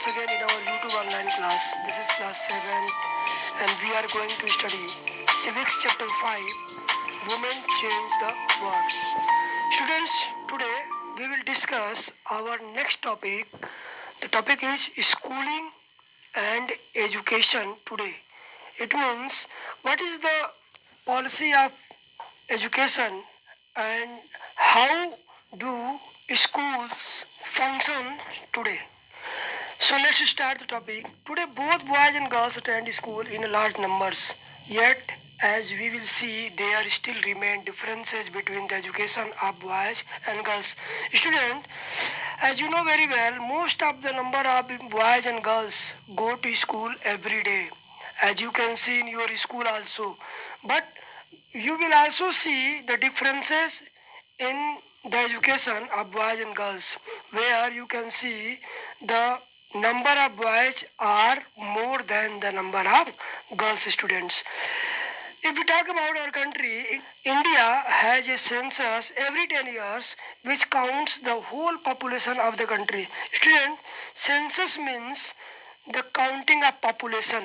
once again in our YouTube online class. This is class 7 and we are going to study Civics chapter 5, Women Change the World. Students, today we will discuss our next topic. The topic is schooling and education today. It means what is the policy of education and how do schools function today. So let's start the topic. Today both boys and girls attend school in large numbers. Yet as we will see there still remain differences between the education of boys and girls. Student, as you know very well, most of the number of boys and girls go to school every day. As you can see in your school also. But you will also see the differences in the education of boys and girls, where you can see the number of boys are more than the number of girls students. If we talk about our country, India has a census every 10 years which counts the whole population of the country. Student, census means the counting of population.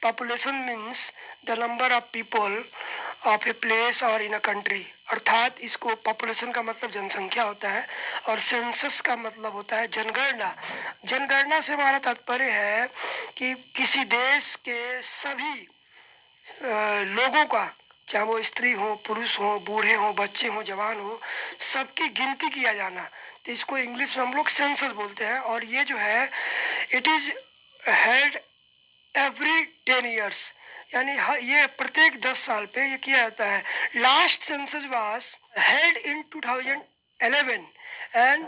Population means the number of people of a place और इन a country, अर्थात इसको population का मतलब जनसंख्या होता है और census का मतलब होता है जनगणना. जनगणना से हमारा तात्पर्य है कि किसी देश के सभी लोगों का, चाहे वो स्त्री हो, पुरुष हो, बूढ़े हो, बच्चे हो, जवान हो, सबकी गिनती किया जाना. तो इसको इंग्लिश में हम लोग सेंसस बोलते हैं और ये जो है it is held every 10 years, यानी ये प्रत्येक 10 साल पे ये किया जाता है. Last census was held in 2011 and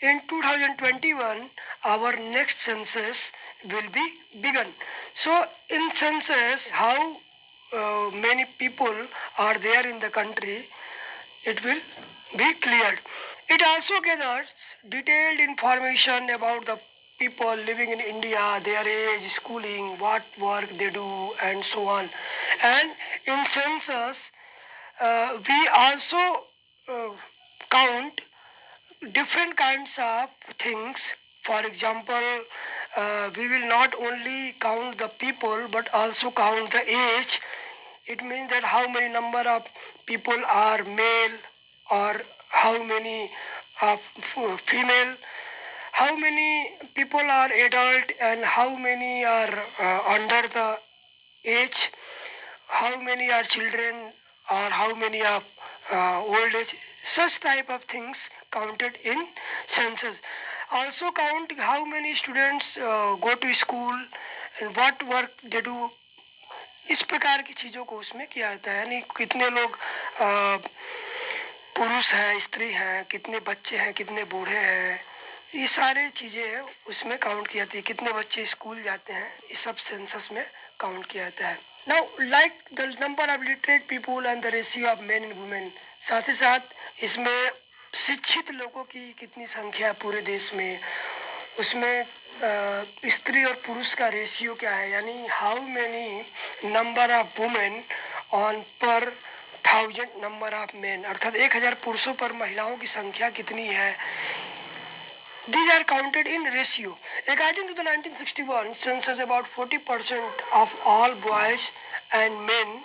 in 2021 our next census will be begun. So in census how many people are there in the country, it will be cleared. It also gathers detailed information about the people living in India, their age, schooling, what work they do, and so on. And in census, we also count different kinds of things. For example, we will not only count the people but also count the age. It means that how many number of people are male or how many are female, how many people are adult and how many are under the age, how many are children or how many are old age. Such type of things counted in census. Also count how many students go to school and what work they do. इस प्रकार की चीज़ों को उसमें किया जाता है, यानी कितने लोग पुरुष हैं, स्त्री हैं, कितने बच्चे हैं, कितने बूढ़े हैं, ये सारे चीज़ें उसमें काउंट की जाती है. कितने बच्चे स्कूल जाते हैं, ये सब सेंसस में काउंट किया जाता है. Now like the number of literate people and the ratio of main and women, साथ ही साथ इसमें शिक्षित लोगों की कितनी संख्या है पूरे देश में, उसमें स्त्री और पुरुष का रेशियो क्या है, यानी how many number of women on पर 1000 नंबर ऑफ मेन, अर्थात 1000 पुरुषों पर महिलाओं की संख्या कितनी है. These are counted in ratio. According to the 1961 census, about 40% of all boys and men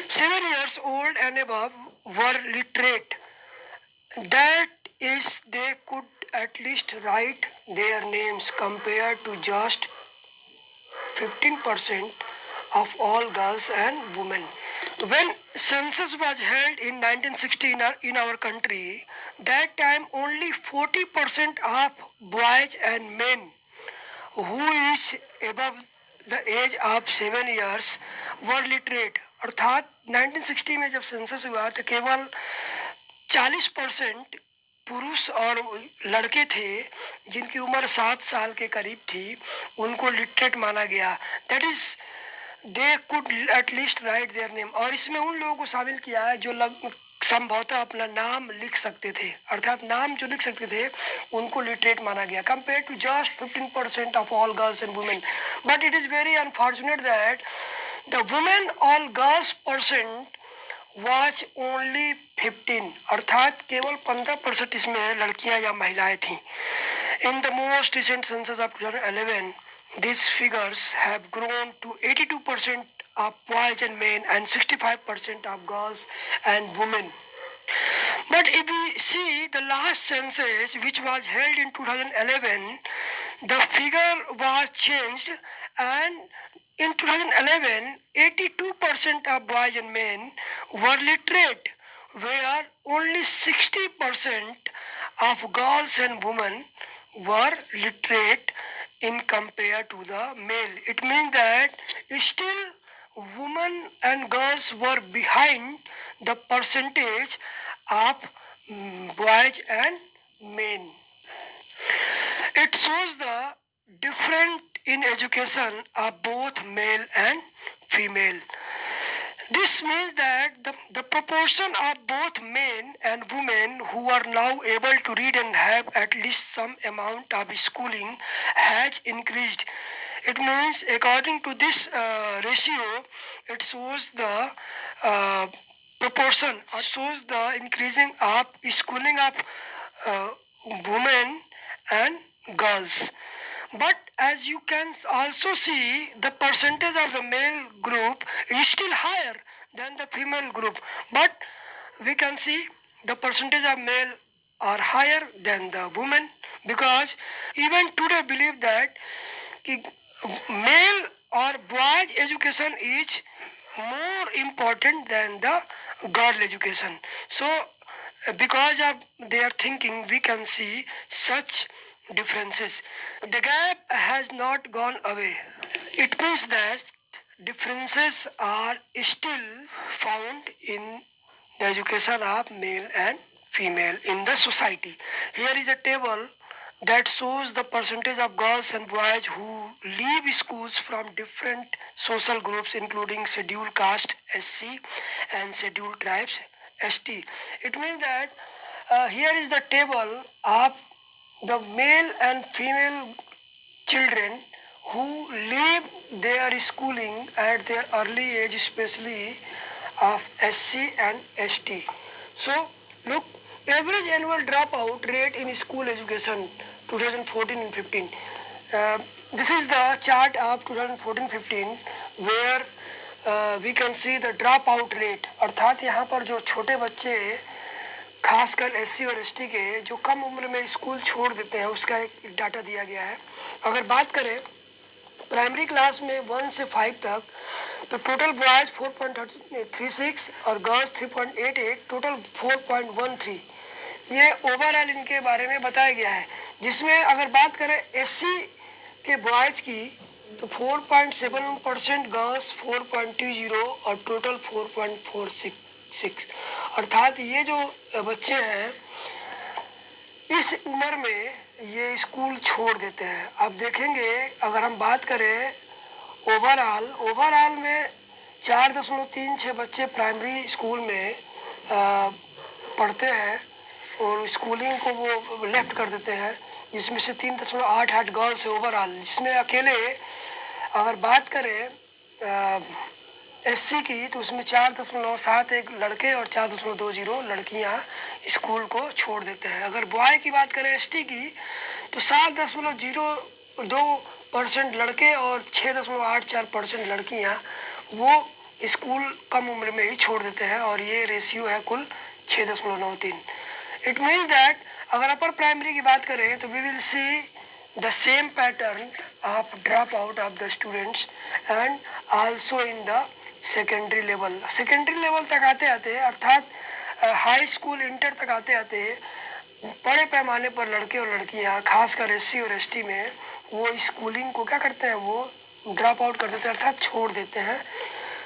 7 years old and above were literate. That is, they could at least write their names compared to just 15% of all girls and women. When census was held in 1960 in our country, that time only 40% of boys and men who is above the age of 7 years were literate. अर्थात 1960 में जब census हुआ तो केवल 40% पुरुष और लड़के थे जिनकी उम्र 7 साल के करीब थी, उनको लिटरेट माना गया. That is they could at least right their name. और इसमें उन लोगों को शामिल किया है जो संभवतः अपना नाम लिख सकते थे, अर्थात नाम जो लिख सकते थे उनको लिटरेट माना गया, compare to just 15% of all girls and women. But it is very unfortunate that the women all girls percent was only 15, अर्थात केवल 15% इसमें लड़कियां या महिलाएं थीं. In the most recent census of 2011, these figures have grown to 82% of boys and men and 65% of girls and women. But if we see the last census, which was held in 2011, the figure was changed, and in 2011, 82% of boys and men were literate, where only 60% of girls and women were literate in compared to the male. It means that still women and girls were behind the percentage of boys and men. It shows the difference in education of both male and female. This means that the proportion of both men and women who are now able to read and have at least some amount of schooling has increased. It means according to this ratio, it shows the uh, proportion, or shows the increasing of schooling of uh, women and girls. But as you can also see, the percentage of the male group is still higher than the female group. But we can see the percentage of male are higher than the women, because even today believe that male or boys education is more important than the girl education. So because of their thinking, we can see such differences. The gap has not gone away. It means that differences are still found in the education of male and female in the society. Here is a table that shows the percentage of girls and boys who leave schools from different social groups, including scheduled caste SC and scheduled tribes ST. It means that here is the table of the male and female children who leave their schooling at their early age, especially of SC and ST. So, look, average annual dropout rate in school education 2014 and 15. Uh, this is the chart of 2014-15 where we can see the dropout rate. अर्थात यहाँ पर जो छोटे बच्चे खासकर SC और ST के जो कम उम्र में स्कूल छोड़ देते हैं, उसका एक डाटा दिया गया है. अगर बात करें प्राइमरी क्लास में 1 से 5 तक, तो टोटल बॉयज 4.36 और गर्ल्स 3.88, टोटल 4.13. ये ओवरऑल इनके बारे में बताया गया है, जिसमें अगर बात करें SC के बॉयज की तो 4.7% गर्ल्स, 4.20 और टोटल 4.46. अर्थात ये जो बच्चे हैं इस उम्र में ये स्कूल छोड़ देते हैं. आप देखेंगे अगर हम बात करें ओवरऑल में 4.36 बच्चे प्राइमरी स्कूल में पढ़ते हैं और स्कूलिंग को वो लेफ्ट कर देते हैं, जिसमें से 3.88 गर्ल्स है ओवरऑल, जिसमें अकेले अगर बात करें SC की तो उसमें 4.71 लड़के और 4.20 लड़कियां स्कूल को छोड़ देते हैं. अगर बॉय की बात करें ST की तो 7.02% लड़के और 6.84% लड़कियां वो स्कूल कम उम्र में ही छोड़ देते हैं, और ये रेशियो है कुल 6.93. इट मीन्स दैट अगर अपर प्राइमरी की बात करें तो we will see the same pattern of dropout of the students, and also in the secondary level तक आते आते अर्थात हाई स्कूल इंटर तक आते आते बड़े पैमाने पर लड़के और लड़कियां खासकर SC और ST में वो स्कूलिंग को क्या करते हैं, वो ड्रॉप आउट कर देते हैं अर्थात छोड़ देते हैं.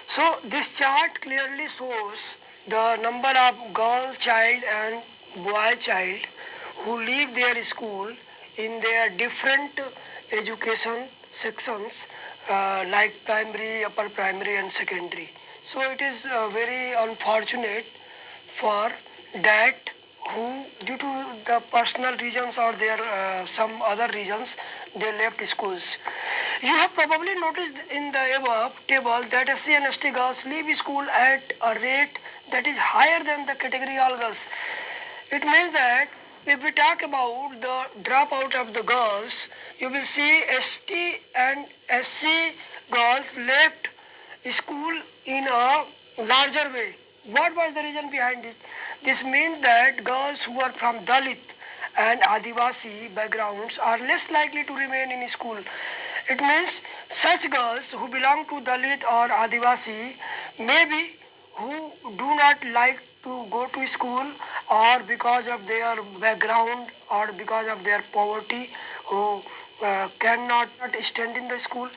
So this chart clearly shows the number of girl child and boy child who leave their school in their different education sections like primary, upper primary and secondary. So it is very unfortunate for that who due to the personal reasons or their some other reasons they left schools. You have probably noticed in the above table that SC and ST girls leave school at a rate that is higher than the category all girls. It means that If we talk about the dropout of the girls, you will see ST and SC girls left school in a larger way. What was the reason behind it? This means that girls who are from Dalit and Adivasi backgrounds are less likely to remain in school. It means such girls who belong to Dalit or Adivasi, maybe who do not like to go to school, or because of their background or because of their poverty, who cannot stand in the school.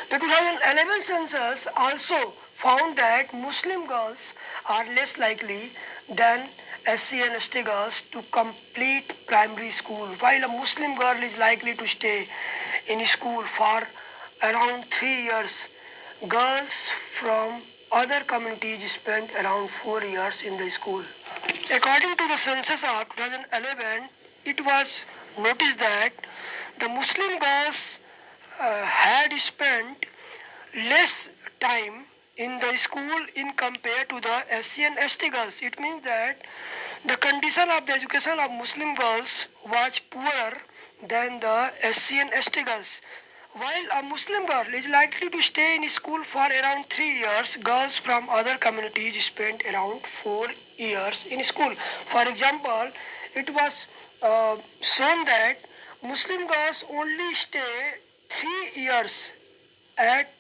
The 2011 census also found that Muslim girls are less likely than SC and ST girls to complete primary school, while a Muslim girl is likely to stay in school for around 3 years. Girls from other communities spend around 4 years in the school. According to the census of 2011, it was noticed that the Muslim girls had spent less time in the school in compared to the SC and ST girls. It means that the condition of the education of Muslim girls was poorer than the SC and ST girls. While a Muslim girl is likely to stay in school for around 3 years, girls from other communities spend around 4 years in school. For example, it was shown that Muslim girls only stay 3 years at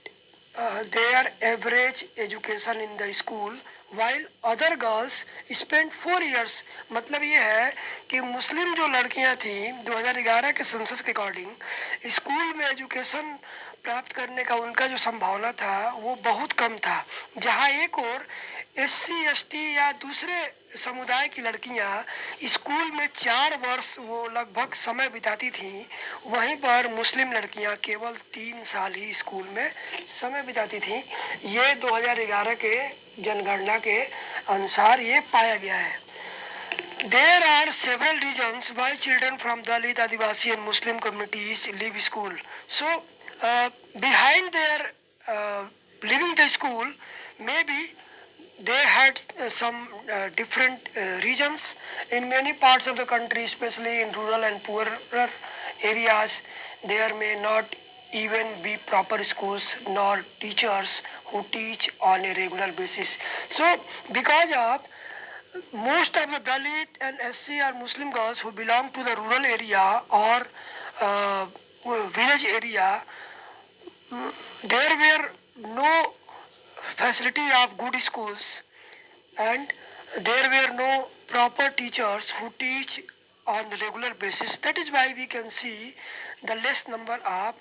their average education in the school, while other girls spend 4 years. मतलब ये है कि मुस्लिम जो लड़कियां थी 2011 के census के according school में एजुकेशन प्राप्त करने का उनका जो संभावना था वो बहुत कम था, जहाँ एक और SC ST या दूसरे समुदाय की लड़कियां स्कूल में 4 वर्ष वो लगभग समय बिताती थीं, वहीं पर मुस्लिम लड़कियां केवल 3 साल ही स्कूल में समय बिताती थीं। ये 2011 के जनगणना के अनुसार ये पाया गया है। There are several reasons why children from Dalit, Adivasi and Muslim communities leave school. So, behind their leaving the school, maybe they had some different regions in many parts of the country, especially in rural and poorer areas. There may not even be proper schools nor teachers who teach on a regular basis. So, because of most of the Dalit and SC or Muslim girls who belong to the rural area or village area, there were no facility of good schools and there were no proper teachers who teach on the regular basis. That is why we can see the less number of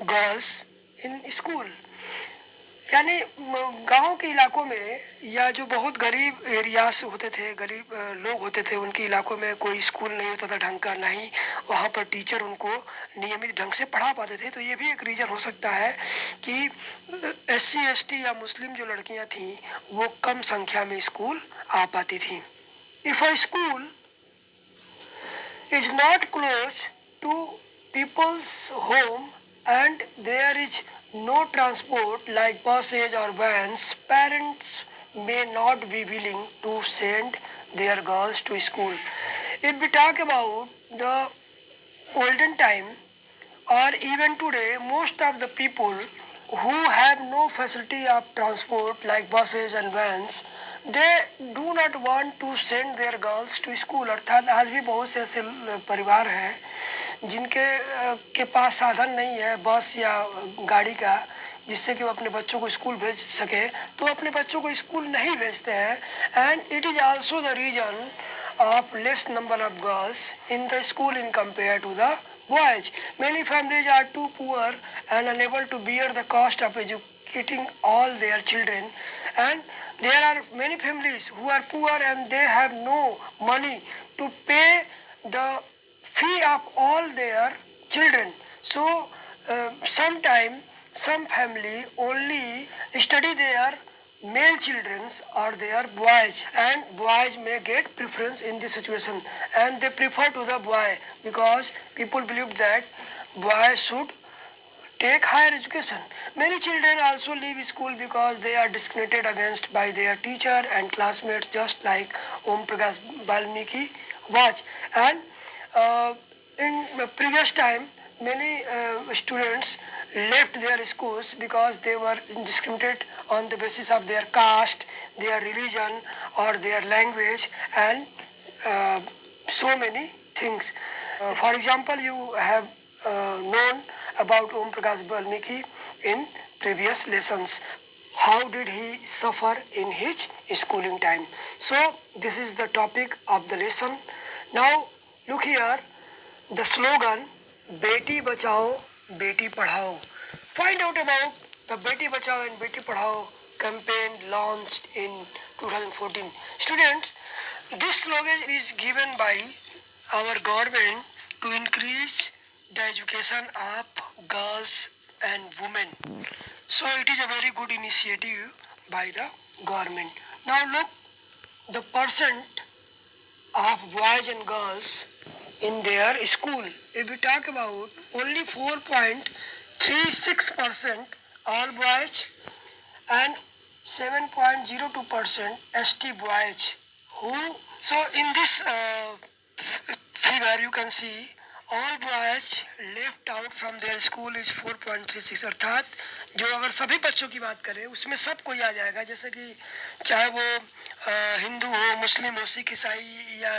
girls in school. यानी गांव के इलाकों में या जो बहुत गरीब areas होते थे, गरीब लोग होते थे, उनके इलाकों में कोई स्कूल नहीं होता था ढंग का, ना ही वहाँ पर टीचर उनको नियमित ढंग से पढ़ा पाते थे। तो ये भी एक रीज़न हो सकता है कि SC ST या मुस्लिम जो लड़कियाँ थीं वो कम संख्या में स्कूल आ पाती थीं। If a school is not close to people's home and there is no transport like buses or vans, parents may not be willing to send their girls to school. If we talk about the olden time or even today, most of the people who have no facility of transport like buses and vans, they do not want to send their girls to school. अर्थात आज भी बहुत से ऐसे परिवार हैं जिनके के पास साधन नहीं है बस या गाड़ी का जिससे कि वो अपने बच्चों को स्कूल भेज सके, तो अपने बच्चों को स्कूल नहीं भेजते हैं। And it is also the reason of less number of girls in the school in compared to the boys. Many families are too poor and unable to bear the cost of educating all their children, and there are many families who are poor and they have no money to pay the fee of all their children. So sometime some family only study their male children or their boys, and boys may get preference in this situation and they prefer to the boy because people believe that boy should take higher education. Many children also leave school because they are discriminated against by their teacher and classmates, just like Om Prakash Valmiki watch. And in the previous time, many students left their schools because they were discriminated on the basis of their caste, their religion, or their language, and uh, so many things. For example, you have known about Om Prakash Valmiki in previous lessons. How did he suffer in his schooling time? So, this is the topic of the lesson. Now, look here, the slogan Beti Bachao, Beti Padhao. Find out about the Beti Bachao and Beti Padhao campaign launched in 2014. Students, this slogan is given by our government to increase the education of girls and women. So it is a very good initiative by the government. Now look the percent of boys and girls in their school. If we talk about only 4.36% all boys and 7.02% ST boys. Who? So in this figure you can see all boys left out from their school is 4.36, अर्थात जो अगर सभी बच्चों की बात करें उसमें सब कोई आ जाएगा, जैसे कि चाहे वो हिंदू हो, मुस्लिम हो, सिख, ईसाई या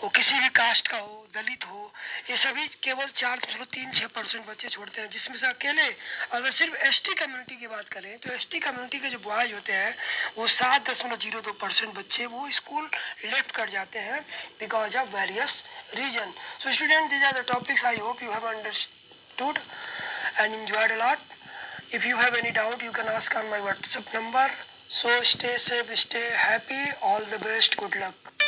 वो किसी भी कास्ट का हो, दलित हो, ये सभी केवल 4.36% बच्चे छोड़ते हैं, जिसमें से अकेले अगर सिर्फ एसटी कम्युनिटी की बात करें तो एसटी कम्युनिटी के जो बॉयज होते हैं वो 7.02% बच्चे वो स्कूल लेफ्ट कर जाते हैं because of various reason. So students, these are the topics. I hope you have understood and enjoyed a lot. If you have any doubt, you can ask on my WhatsApp number. So stay safe, stay happy. All the best. Good luck.